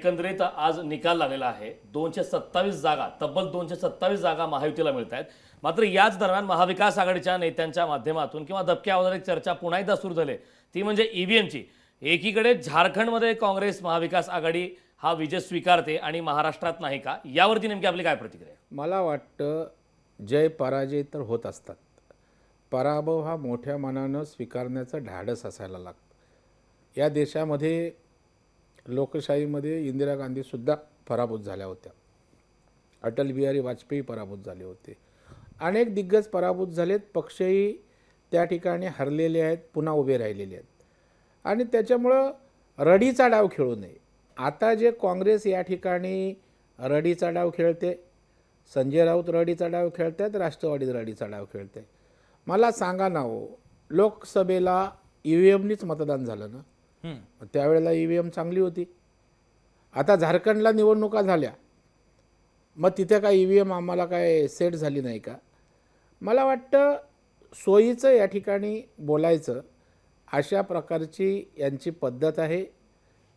एकंदरीत आज निकाल लागलेला आहे. 227 जागा, तब्बल 227 जागा महायुतीला मिळत आहेत. मात्र याच दरम्यान महाविकास आघाडीच्या नेत्यांच्या माध्यमातून किंवा दबक्या आवाजात एक चर्चा पुन्हा एकदा सुरू झाली, ती म्हणजे ईव्हीएमची. एकीकडे झारखंडमध्ये काँग्रेस महाविकास आघाडी हा विजय स्वीकारते आणि महाराष्ट्रात नाही का? यावरती नेमकी आपली काय प्रतिक्रिया आहे? मला वाटतं जय पराजय तर होत असतात. पराभव हा मोठ्या मनानं स्वीकारण्याचं धाडस असायला लागतं. या देशामध्ये लोकशाहीमध्ये इंदिरा गांधीसुद्धा पराभूत झाल्या होत्या. अटल बिहारी वाजपेयी पराभूत झाले होते. अनेक दिग्गज पराभूत झालेत. पक्षही त्या ठिकाणी हरलेले आहेत, पुन्हा उभे राहिलेले आहेत. आणि त्याच्यामुळं रडीचा डाव खेळू नये. आता जे काँग्रेस या ठिकाणी रडीचा डाव खेळते, संजय राऊत रडीचा डाव खेळत आहेत, राष्ट्रवादी रडीचा डाव खेळते. मला सांगा ना हो, लोकसभेला EVMनीच मतदान झालं ना? त्यावेळेला EVM चांगली होती. आता झारखंडला निवडणुका झाल्या, मग तिथे काय EVM आम्हाला काय सेट झाली नाही का? मला वाटतं सोयीचं या ठिकाणी बोलायचं, अशा प्रकारची यांची पद्धत आहे.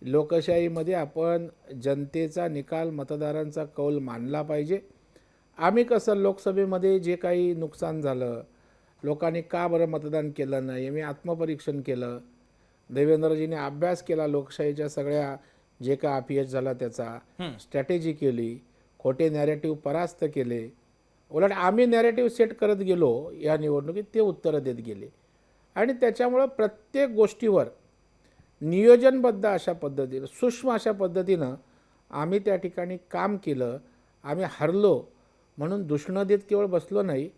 लोकशाहीमध्ये आपण जनतेचा निकाल, मतदारांचा कौल मानला पाहिजे. आम्ही कसं लोकसभेमध्ये जे काही नुकसान झालं, लोकांनी का बरं मतदान केलं नाही, मी आत्मपरीक्षण केलं. देवेंद्रजींनी अभ्यास केला लोकशाहीच्या सगळ्या जे का अपयश झाला त्याचा, स्ट्रॅटेजी केली, खोटे नॅरेटिव्ह परास्त केले. उलट आम्ही नॅरेटिव्ह सेट करत गेलो या निवडणुकीत, ते उत्तरं देत गेले. आणि त्याच्यामुळं प्रत्येक गोष्टीवर नियोजनबद्ध अशा पद्धतीनं, सूक्ष्म अशा पद्धतीनं आम्ही त्या ठिकाणी काम केलं. आम्ही हरलो म्हणून दूषणं देत केवळ बसलो नाही,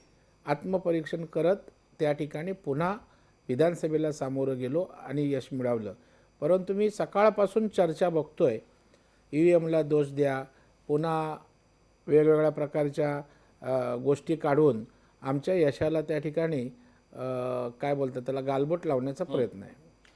आत्मपरीक्षण करत त्या ठिकाणी पुन्हा विधानसभेला सामोरं गेलो आणि यश मिळवलं. परंतु मी सकाळपासून चर्चा बघतोय, EVMला दोष द्या, पुन्हा वेगवेगळ्या प्रकारच्या गोष्टी काढून आमच्या यशाला त्या ठिकाणी काय बोलतात त्याला गालबोट लावण्याचा प्रयत्न आहे.